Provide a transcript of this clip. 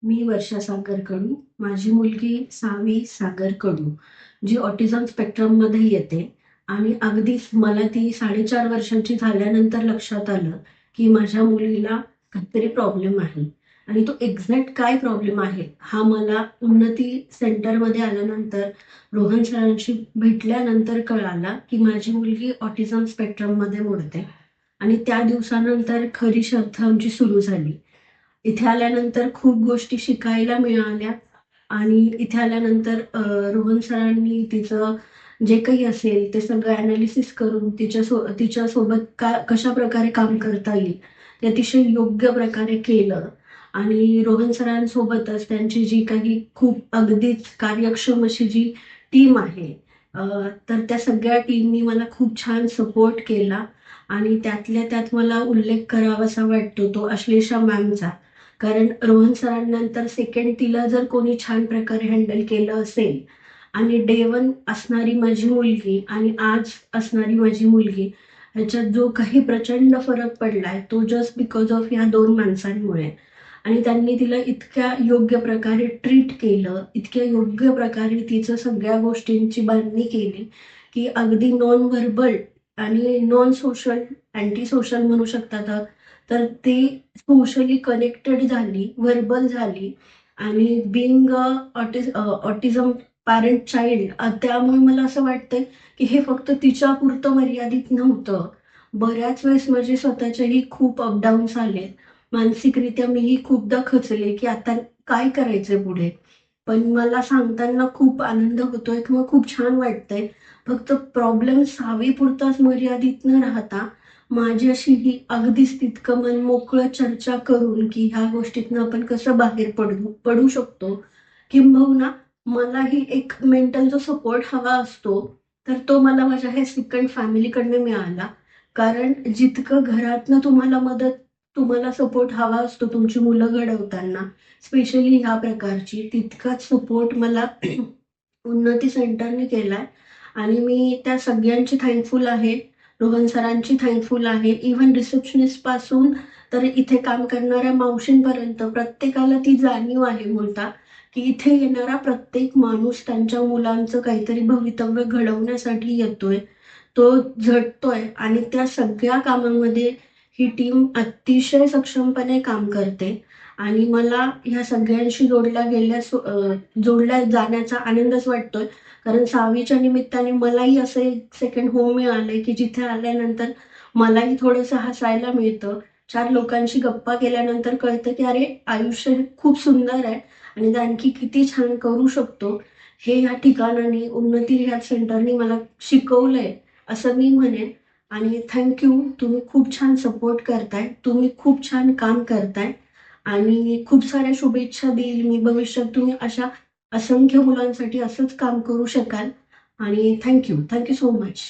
मी वर्षा सागर कडू. माझी मुलगी सावी सागर कडू, जी ऑटिझम स्पेक्ट्रममध्ये येते. आणि अगदीच मला ती 4.5 वर्षाची झाल्यानंतर लक्षात आलं की माझ्या मुलीला काहीतरी प्रॉब्लेम आहे. आणि तो एक्झॅक्ट काय प्रॉब्लेम आहे हा मला उन्नती सेंटरमध्ये आल्यानंतर, रोहन सरांशी भेटल्यानंतर कळाला की माझी मुलगी ऑटिझम स्पेक्ट्रममध्ये मोडते. आणि त्या दिवसानंतर खरी शर्थ आमची सुरू झाली. इथे आल्यानंतर खूप गोष्टी शिकायला मिळाल्या. आणि इथे आल्यानंतर रोहन सरांनी तिचं जे काही असेल ते सगळं अनालिसिस करून तिच्यासोबत कशा प्रकारे काम करता येईल ते अतिशय योग्य प्रकारे केलं. आणि रोहन सरांसोबतच त्यांची जी काही खूप अगदीच कार्यक्षम अशी जी टीम आहे, तर त्या सगळ्या टीमनी मला खूप छान सपोर्ट केला. आणि त्यातल्या त्यात मला उल्लेख करावासा वाटतो तो अश्लेषा मॅमचा. कारण रोहन सरांनंतर सेकंड तिला जर कोणी छान प्रकारे हँडल केलं असेल, आणि डे वन असणारी माझी मुलगी आणि आज असणारी माझी मुलगी ह्याच्यात जो काही प्रचंड फरक पडलाय तो जस्ट बिकॉज ऑफ ह्या दोन माणसांमुळे. आणि त्यांनी तिला इतक्या योग्य प्रकारे ट्रीट केलं, इतक्या योग्य प्रकारे तिचं सगळ्या गोष्टींची बांधणी केली की अगदी नॉन व्हर्बल आणि नॉन सोशल, अँटी सोशल म्हणू शकतात, तर ती सोशली कनेक्टेड झाली, व्हर्बल झाली. आणि बिंग ऑटिझम पॅरेंट चाइल्ड, त्यामुळे मला असं वाटतंय की हे फक्त तिच्या पुरतं मर्यादित नव्हतं. बऱ्याच वेळेस माझे स्वतःचेही खूप अपडाऊन्स आले. मानसिकरित्या मीही खूपदा खचले की आता काय करायचंय पुढे. पण मला सांगताना खूप आनंद होतोय किंवा खूप छान वाटतंय. फक्त प्रॉब्लेम सावेपुरताच मर्यादित न राहता माझ्याशी ही अगदीच तितकं मन मोकळं चर्चा करून की ह्या गोष्टीतनं आपण कसं बाहेर पडू पडू शकतो. किंबहुना मलाही एक मेंटल जो सपोर्ट हवा असतो, तर तो मला माझ्या हे सेकंड फॅमिलीकडनं मिळाला. कारण जितकं घरातनं तुम्हाला मदत, तुम्हाला सपोर्ट हवा असतो तुमची मुलं घडवताना, स्पेशली ह्या प्रकारची, तितकाच सपोर्ट मला उन्नती सेंटरने केलाय. आणि मी त्या सगळ्यांची थँकफुल आहे. रोहन सरांची थँकफुल आहे. इव्हन रिसेप्शनिस्ट पासून तर इथे काम करणाऱ्या मावशींपर्यंत प्रत्येकाला ती जाणीव आहे मुळात की इथे येणारा प्रत्येक माणूस त्यांच्या मुलांचं काहीतरी भवितव्य घडवण्यासाठी येतोय. तो झटतोय आणि त्या सगळ्या कामामध्ये ही टीम अतिशय सक्षमपणे काम करते. आणि मला ह्या सगळ्यांशी जोडल्या जाण्याचा आनंदच वाटतोय. कारण सावीच्या निमित्ताने मलाही असं एक सेकंड होम मिळालंय की जिथे आल्यानंतर मलाही थोडंसं हसायला मिळतं. 4 लोकांशी गप्पा केल्यानंतर कळतं की अरे आयुष्य खूप सुंदर आहे आणि ते आणखी किती छान करू शकतो. हे ह्या ठिकाणाने, उन्नती रिहॅब सेंटरनी मला शिकवलंय असं मी म्हणेन. आणि थँक्यू. तुम्ही खूप छान सपोर्ट करताय. तुम्ही खूप छान काम करताय. आणि खूप साऱ्या शुभेच्छा देईल मी भविष्यात. तुम्ही अशा असंख्य मुलांसाठी असंच काम करू शकाल. आणि थँक्यू. Thank you so much.